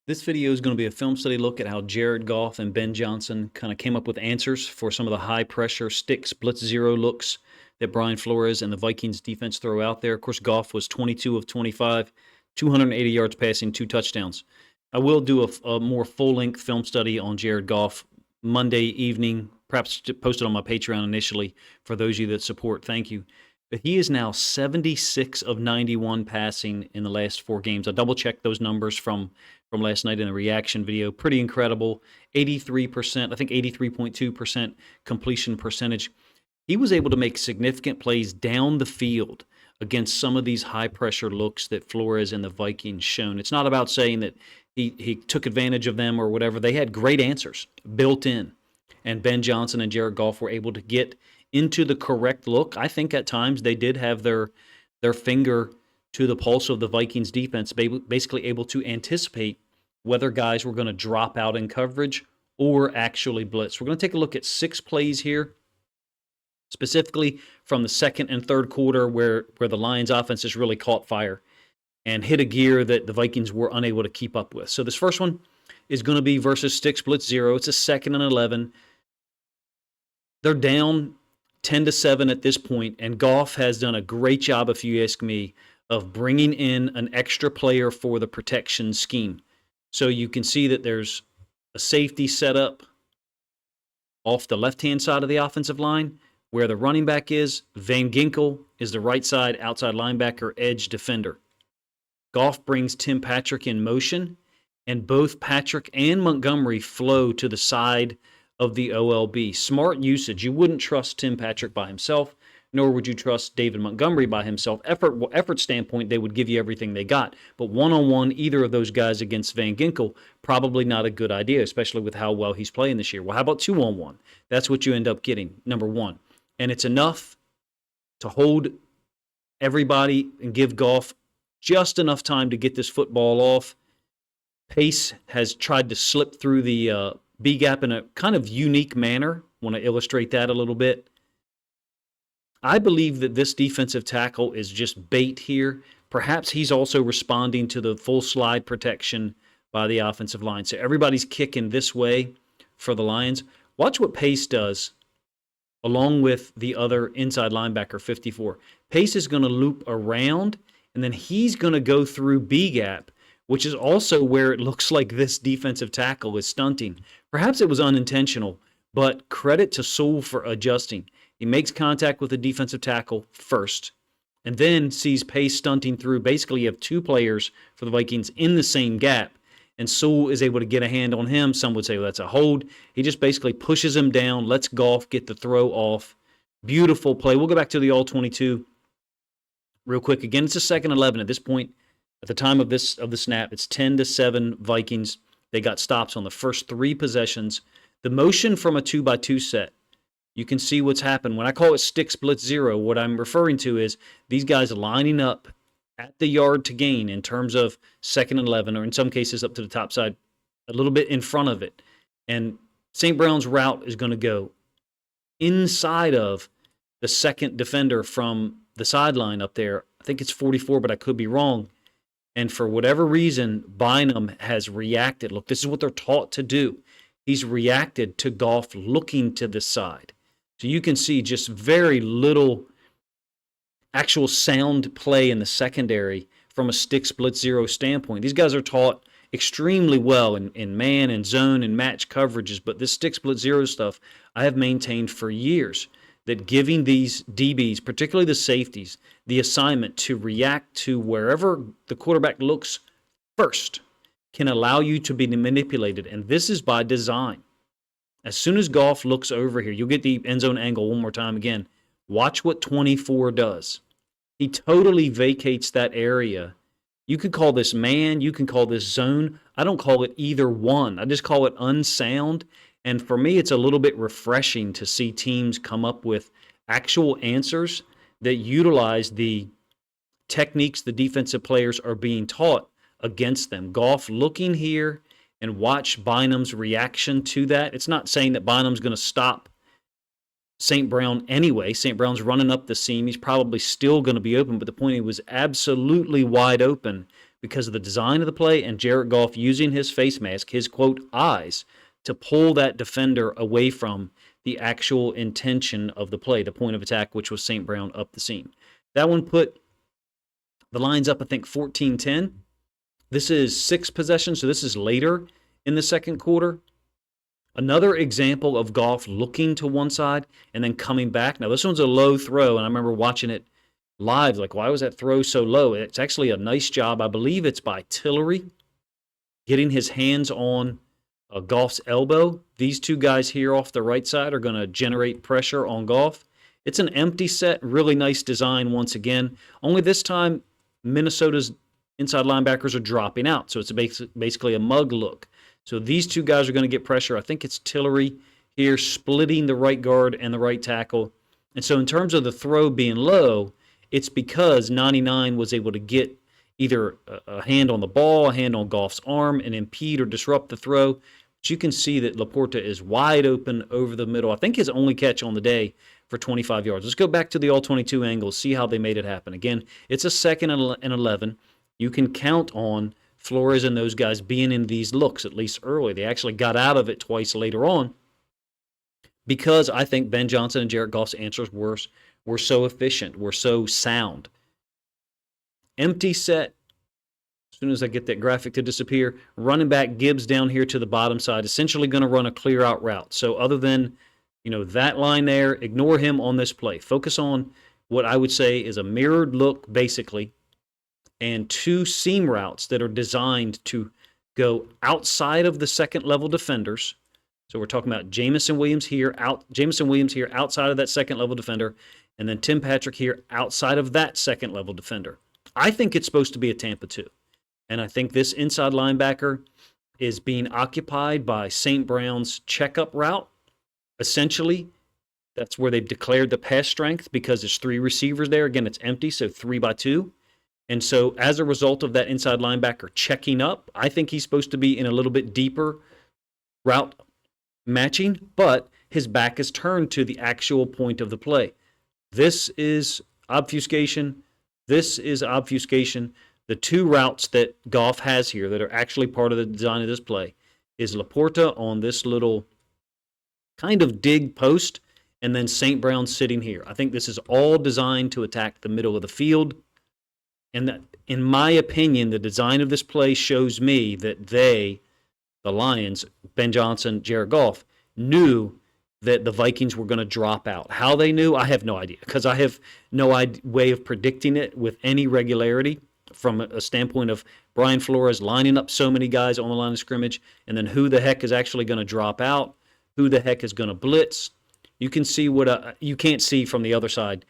This video is going to be a film study look at how Jared Goff and Ben Johnson kind of came up with answers for some of the high-pressure stick blitz zero looks that Brian Flores and the Vikings defense throw out there. Of course, Goff was 22 of 25, 280 yards passing, 2 touchdowns. I will do a more full-length film study on Jared Goff Monday evening, perhaps post it on my Patreon initially for those of you that support. Thank you. But he is now 76 of 91 passing in the last 4 games. I double-checked those numbers from last night in the reaction video. Pretty incredible. 83%, I think 83.2% completion percentage. He was able to make significant plays down the field against some of these high-pressure looks that Flores and the Vikings shown. It's not about saying that he took advantage of them or whatever. They had great answers built in. And Ben Johnson and Jared Goff were able to get into the correct look. I think at times they did have their finger to the pulse of the Vikings defense, basically able to anticipate whether guys were going to drop out in coverage or actually blitz. We're going to take a look at 6 plays here, specifically from the second and third quarter where the Lions offense has really caught fire and hit a gear that the Vikings were unable to keep up with. So this first one is going to be versus sticks blitz zero. It's a 2nd and 11. They're down 10-7 at this point, and Goff has done a great job, if you ask me, of bringing in an extra player for the protection scheme. So you can see that there's a safety set up off the left-hand side of the offensive line where the running back is. Van Ginkel is the right side outside linebacker, edge defender. Goff brings Tim Patrick in motion, and both Patrick and Montgomery flow to the side of the OLB. Smart usage. You wouldn't trust Tim Patrick by himself, nor would you trust David Montgomery by himself. Effort standpoint, they would give you everything they got. But one-on-one, either of those guys against Van Ginkel, probably not a good idea, especially with how well he's playing this year. Well, how about 2-on-1? That's what you end up getting, number 1. And it's enough to hold everybody and give Goff just enough time to get this football off. Pace has tried to slip through the B-gap in a kind of unique manner. I want to illustrate that a little bit. I believe that this defensive tackle is just bait here. Perhaps he's also responding to the full slide protection by the offensive line. So everybody's kicking this way for the Lions. Watch what Pace does along with the other inside linebacker, 54. Pace is going to loop around, and then he's going to go through B-gap, which is also where it looks like this defensive tackle is stunting. Perhaps it was unintentional, but credit to Sewell for adjusting. He makes contact with the defensive tackle first, and then sees Pace stunting through. Basically, you have 2 players for the Vikings in the same gap, and Sewell is able to get a hand on him. Some would say, well, that's a hold. He just basically pushes him down, lets Goff get the throw off. Beautiful play. We'll go back to the all-22 real quick. Again, it's a 2nd and 11 at this point. At the time of the snap, it's 10-7 Vikings. They got stops on the first 3 possessions. The motion from a 2-by-2 set, you can see what's happened. When I call it stick split zero, what I'm referring to is these guys lining up at the yard to gain in terms of 2nd and 11, or in some cases up to the top side, a little bit in front of it. And St. Brown's route is going to go inside of the second defender from the sideline up there. I think it's 44, but I could be wrong. And for whatever reason, Bynum has reacted. Look, this is what they're taught to do. He's reacted to Goff looking to the side. So you can see just very little actual sound play in the secondary from a stick split zero standpoint. These guys are taught extremely well in man and zone and match coverages, but this stick split zero stuff I have maintained for years, that giving these DBs, particularly the safeties, the assignment to react to wherever the quarterback looks first can allow you to be manipulated, and this is by design. As soon as Goff looks over here, you'll get the end zone angle one more time again. Watch what 24 does. He totally vacates that area. You can call this man, you can call this zone. I don't call it either one. I just call it unsound. And for me, it's a little bit refreshing to see teams come up with actual answers that utilize the techniques the defensive players are being taught against them. Goff looking here, and watch Bynum's reaction to that. It's not saying that Bynum's going to stop St. Brown anyway. St. Brown's running up the seam. He's probably still going to be open, but the point, he was absolutely wide open because of the design of the play and Jared Goff using his face mask, his quote eyes, to pull that defender away from the actual intention of the play, the point of attack, which was St. Brown up the seam. That one put the lines up, I think, 14-10. This is 6 possessions, so this is later in the second quarter. Another example of Goff looking to one side and then coming back. Now, this one's a low throw, and I remember watching it live. Like, why was that throw so low? It's actually a nice job. I believe it's by Tillery, getting his hands on Goff's elbow. These two guys here off the right side are going to generate pressure on Goff. It's an empty set. Really nice design once again. Only this time, Minnesota's inside linebackers are dropping out, so it's basically a mug look. So these two guys are going to get pressure. I think it's Tillery here splitting the right guard and the right tackle. And so in terms of the throw being low, it's because 99 was able to get either a hand on the ball, a hand on Goff's arm, and impede or disrupt the throw. But you can see that Laporta is wide open over the middle. I think his only catch on the day for 25 yards. Let's go back to the all-22 angles, see how they made it happen. Again, it's a 2nd and 11. You can count on Flores and those guys being in these looks, at least early. They actually got out of it twice later on because I think Ben Johnson and Jared Goff's answers were so efficient, were so sound. Empty set. As soon as I get that graphic to disappear, running back Gibbs down here to the bottom side, essentially going to run a clear out route. So other than, that line there, ignore him on this play. Focus on what I would say is a mirrored look, basically, and 2 seam routes that are designed to go outside of the second level defenders. So we're talking about Jameson Williams here outside of that second level defender, and then Tim Patrick here outside of that second level defender. I think it's supposed to be a Tampa 2. And I think this inside linebacker is being occupied by St. Brown's checkup route. Essentially, that's where they've declared the pass strength because there's 3 receivers there. Again, it's empty, so 3 by 2. And so as a result of that inside linebacker checking up, I think he's supposed to be in a little bit deeper route matching, but his back is turned to the actual point of the play. This is obfuscation. This is obfuscation. The 2 routes that Goff has here that are actually part of the design of this play is Laporta on this little kind of dig post, and then St. Brown sitting here. I think this is all designed to attack the middle of the field. And that, in my opinion, the design of this play shows me that the Lions, Ben Johnson, Jared Goff, knew that the Vikings were going to drop out. How they knew, I have no idea, because I have no way of predicting it with any regularity from a standpoint of Brian Flores lining up so many guys on the line of scrimmage, and then who the heck is actually going to drop out, who the heck is going to blitz. You can see what you can't see from the other side,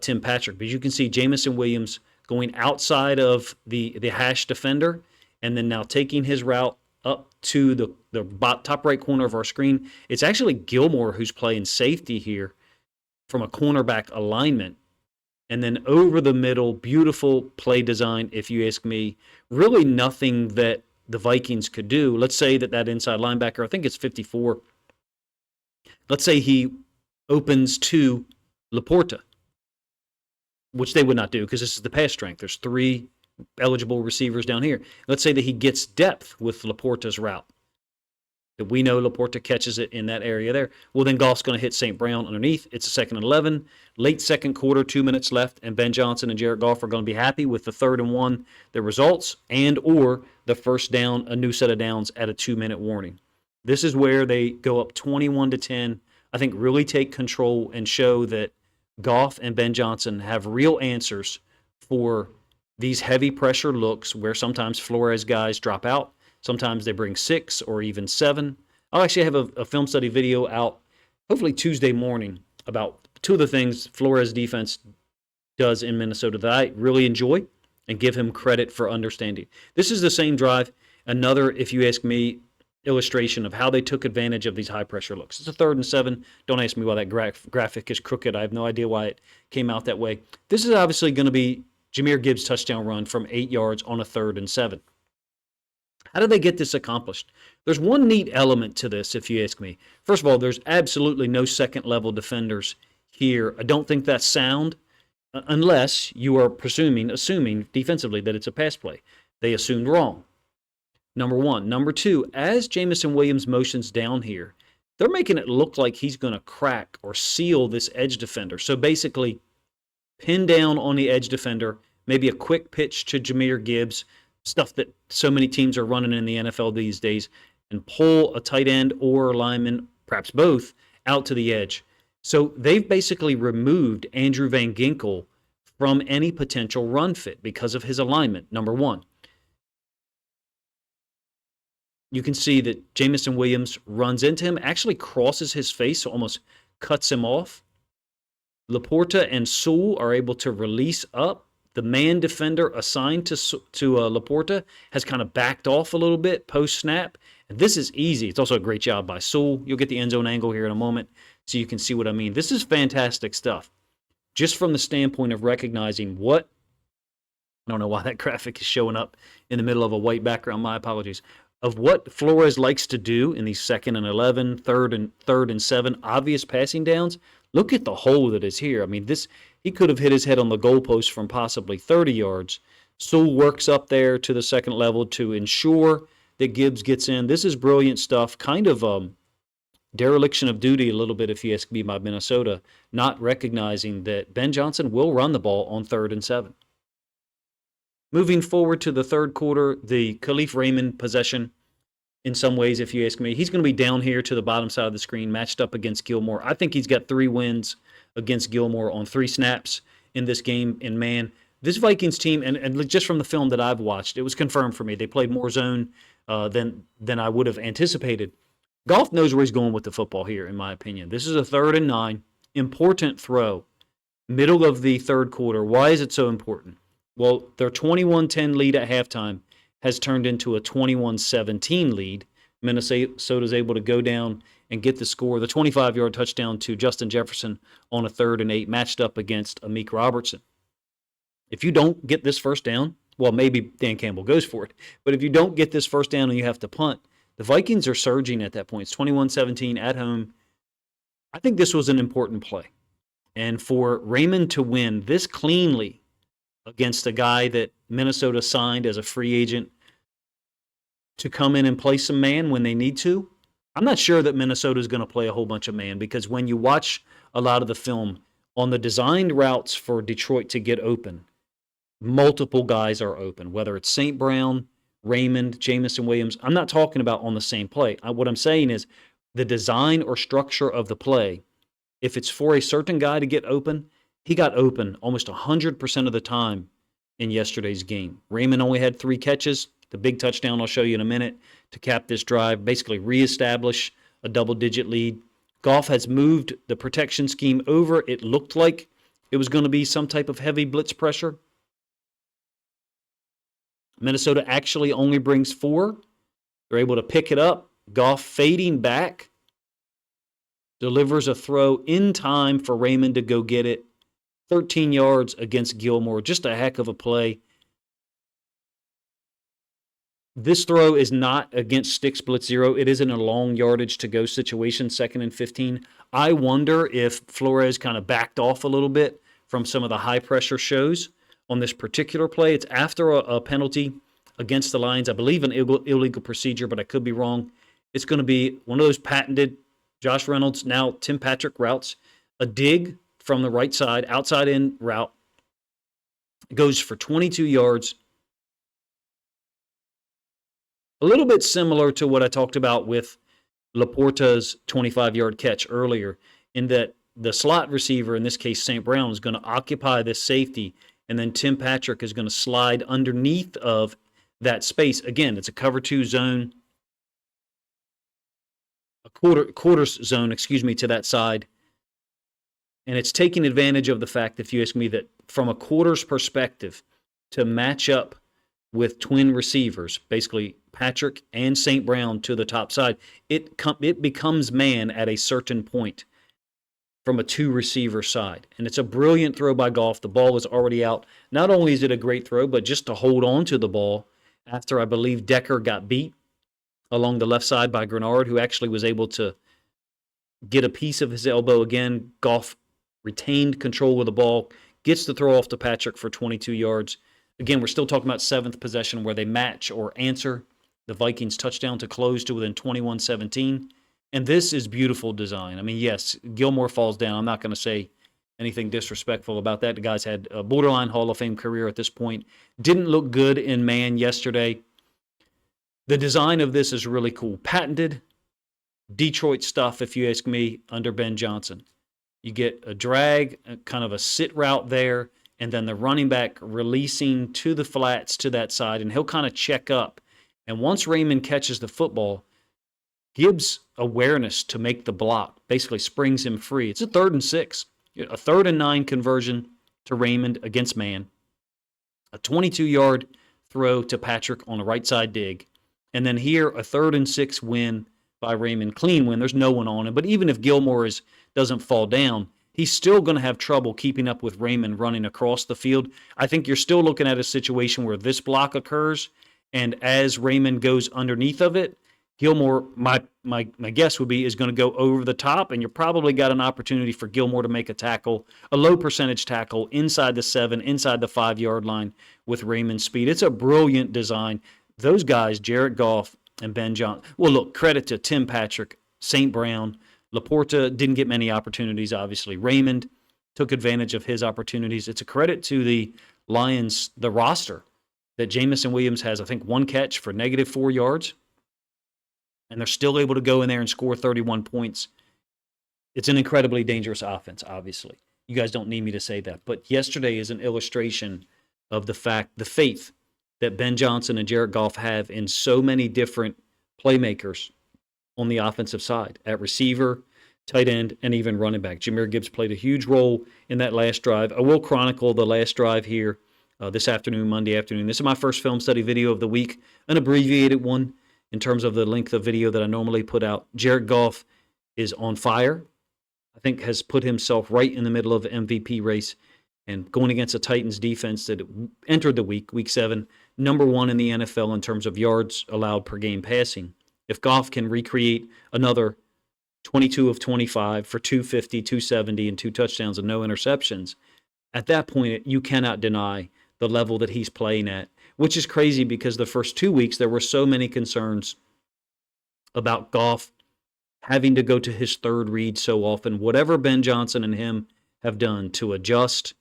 Tim Patrick, but you can see Jameson Williams going outside of the hash defender, and then now taking his route up to the top right corner of our screen. It's actually Gilmore who's playing safety here from a cornerback alignment. And then over the middle, beautiful play design, if you ask me. Really nothing that the Vikings could do. Let's say that inside linebacker, I think it's 54. Let's say he opens to Laporta, which they would not do because this is the pass strength. There's 3 eligible receivers down here. Let's say that he gets depth with Laporta's route. That we know Laporta catches it in that area there. Well, then Goff's going to hit St. Brown underneath. It's a 2nd and 11. Late second quarter, 2 minutes left, and Ben Johnson and Jared Goff are going to be happy with the 3rd and 1, the results, and or the first down, a new set of downs at a 2-minute warning. This is where they go up 21-10. I think really take control and show that Goff and Ben Johnson have real answers for these heavy pressure looks where sometimes Flores guys drop out. Sometimes they bring 6 or even 7. I'll actually have a film study video out hopefully Tuesday morning about 2 of the things Flores defense does in Minnesota that I really enjoy and give him credit for understanding. This is the same drive. Another, if you ask me, illustration of how they took advantage of these high pressure looks. It's a 3rd and 7. Don't ask me why that graphic is crooked. I have no idea why it came out that way. This is obviously going to be Jahmyr Gibbs' touchdown run from 8 yards on a 3rd and 7. How do they get this accomplished? There's one neat element to this, if you ask me. First of all, there's absolutely no second-level defenders here. I don't think that's sound, unless you are assuming defensively that it's a pass play. They assumed wrong. Number one. Number two, as Jameson Williams motions down here, they're making it look like he's going to crack or seal this edge defender. So basically, pin down on the edge defender, maybe a quick pitch to Jahmyr Gibbs, stuff that so many teams are running in the NFL these days, and pull a tight end or a lineman, perhaps both, out to the edge. So they've basically removed Andrew Van Ginkel from any potential run fit because of his alignment, number one. You can see that Jameson Williams runs into him, actually crosses his face, so almost cuts him off. Laporta and Sewell are able to release up. The man defender assigned to Laporta has kind of backed off a little bit post-snap. And this is easy. It's also a great job by Sewell. You'll get the end zone angle here in a moment so you can see what I mean. This is fantastic stuff. Just from the standpoint of recognizing what, I don't know why that graphic is showing up in the middle of a white background, my apologies, of what Flores likes to do in these 2nd and 11, 3rd and 7 obvious passing downs. Look at the hole that is here. I mean, he could have hit his head on the goalpost from possibly 30 yards. Sewell works up there to the second level to ensure that Gibbs gets in. This is brilliant stuff. Kind of dereliction of duty a little bit, if you ask me, by Minnesota, not recognizing that Ben Johnson will run the ball on 3rd and 7. Moving forward to the third quarter, the Khalif Raymond possession, in some ways, if you ask me, he's going to be down here to the bottom side of the screen, matched up against Gilmore. I think he's got 3 wins against Gilmore on 3 snaps in this game. And man, this Vikings team, and just from the film that I've watched, it was confirmed for me. They played more zone than I would have anticipated. Goff knows where he's going with the football here, in my opinion. This is a 3rd and 9, important throw, middle of the third quarter. Why is it so important? Well, their 21-10 lead at halftime has turned into a 21-17 lead. Minnesota's able to go down and get the score. The 25-yard touchdown to Justin Jefferson on a 3rd and 8 matched up against Amik Robertson. If you don't get this first down, well, maybe Dan Campbell goes for it, but if you don't get this first down and you have to punt, the Vikings are surging at that point. It's 21-17 at home. I think this was an important play. And for Raymond to win this cleanly against a guy that Minnesota signed as a free agent to come in and play some man when they need to, I'm not sure that Minnesota is going to play a whole bunch of man, because when you watch a lot of the film on the designed routes for Detroit to get open, multiple guys are open, whether it's St. Brown, Raymond, Jameson Williams. I'm not talking about on the same play. What I'm saying is the design or structure of the play, if it's for a certain guy to get open, he got open almost 100% of the time in yesterday's game. Raymond only had 3 catches. The big touchdown I'll show you in a minute to cap this drive, basically reestablish a double-digit lead. Goff has moved the protection scheme over. It looked like it was going to be some type of heavy blitz pressure. Minnesota actually only brings 4. They're able to pick it up. Goff fading back, delivers a throw in time for Raymond to go get it. 13 yards against Gilmore. Just a heck of a play. This throw is not against Sticks Blitz 0. It is in a long yardage to go situation, 2nd and 15. I wonder if Flores kind of backed off a little bit from some of the high pressure shows on this particular play. It's after a penalty against the Lions. I believe an illegal procedure, but I could be wrong. It's going to be one of those patented Josh Reynolds, now Tim Patrick routes. A dig from the right side, outside in route. It goes for 22 yards. A little bit similar to what I talked about with Laporta's 25-yard catch earlier, in that the slot receiver, in this case St. Brown, is going to occupy this safety, and then Tim Patrick is going to slide underneath of that space. Again, it's a cover 2 zone, a quarter zone, to that side. And it's taking advantage of the fact, if you ask me, that from a quarters perspective, to match up with twin receivers, basically Patrick and St. Brown to the top side, it becomes man at a certain point from a 2-receiver side. And it's a brilliant throw by Goff. The ball was already out. Not only is it a great throw, but just to hold on to the ball after I believe Decker got beat along the left side by Grenard, who actually was able to get a piece of his elbow again. Goff retained control of the ball, gets the throw off to Patrick for 22 yards. Again, we're still talking about seventh possession where they match or answer the Vikings touchdown to close to within 21-17. And this is beautiful design. I mean, yes, Gilmore falls down. I'm not going to say anything disrespectful about that. The guy's had a borderline Hall of Fame career at this point. Didn't look good in man yesterday. The design of this is really cool. Patented Detroit stuff, if you ask me, under Ben Johnson. You get a drag, kind of a sit route there, and then the running back releasing to the flats to that side, and he'll kind of check up. And once Raymond catches the football, Gibbs' awareness to make the block basically springs him free. It's a 3rd and 6, a 3rd and 9 conversion to Raymond against man, a 22-yard throw to Patrick on the right side dig, and then here a 3rd and 6 win by Raymond, clean win. There's no one on him, but even if Gilmore doesn't fall down, he's still going to have trouble keeping up with Raymond running across the field. I think you're still looking at a situation where this block occurs, and as Raymond goes underneath of it, Gilmore, my guess would be, is going to go over the top, and you're probably got an opportunity for Gilmore to make a tackle, a low percentage tackle, inside the 7, inside the 5-yard line with Raymond's speed. It's a brilliant design. Those guys, Jared Goff and Ben Johnson. Well, look, credit to Tim Patrick, St. Brown. Laporta didn't get many opportunities, obviously. Raymond took advantage of his opportunities. It's a credit to the Lions, the roster, that Jamison Williams has, I think, 1 catch for -4 yards. And they're still able to go in there and score 31 points. It's an incredibly dangerous offense, obviously. You guys don't need me to say that. But yesterday is an illustration of the faith that Ben Johnson and Jared Goff have in so many different playmakers on the offensive side, at receiver, tight end, and even running back. Jahmyr Gibbs played a huge role in that last drive. I will chronicle the last drive here this afternoon, Monday afternoon. This is my first film study video of the week, an abbreviated one in terms of the length of video that I normally put out. Jared Goff is on fire. I think has put himself right in the middle of the MVP race, and going against a Titans defense that entered the week 7, number 1 in the NFL in terms of yards allowed per game passing. If Goff can recreate another 22 of 25 for 250, 270, and 2 touchdowns and no interceptions, at that point, you cannot deny the level that he's playing at, which is crazy because the first 2 weeks, there were so many concerns about Goff having to go to his third read so often. Whatever Ben Johnson and him have done to adjust,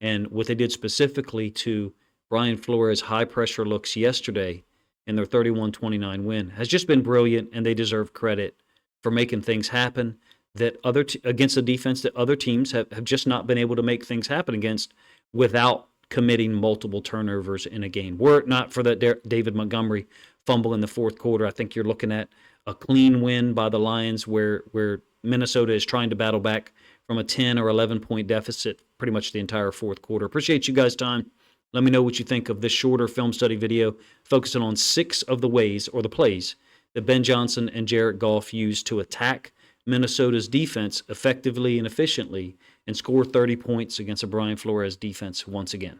and what they did specifically to Brian Flores' high-pressure looks yesterday in their 31-29 win has just been brilliant, and they deserve credit for making things happen that against a defense that other teams have just not been able to make things happen against without committing multiple turnovers in a game. Were it not for that David Montgomery fumble in the fourth quarter, I think you're looking at a clean win by the Lions where Minnesota is trying to battle back from a 10 or 11-point deficit pretty much the entire fourth quarter. Appreciate you guys' time. Let me know what you think of this shorter film study video focusing on 6 of the ways or the plays that Ben Johnson and Jared Goff used to attack Minnesota's defense effectively and efficiently and score 30 points against a Brian Flores defense once again.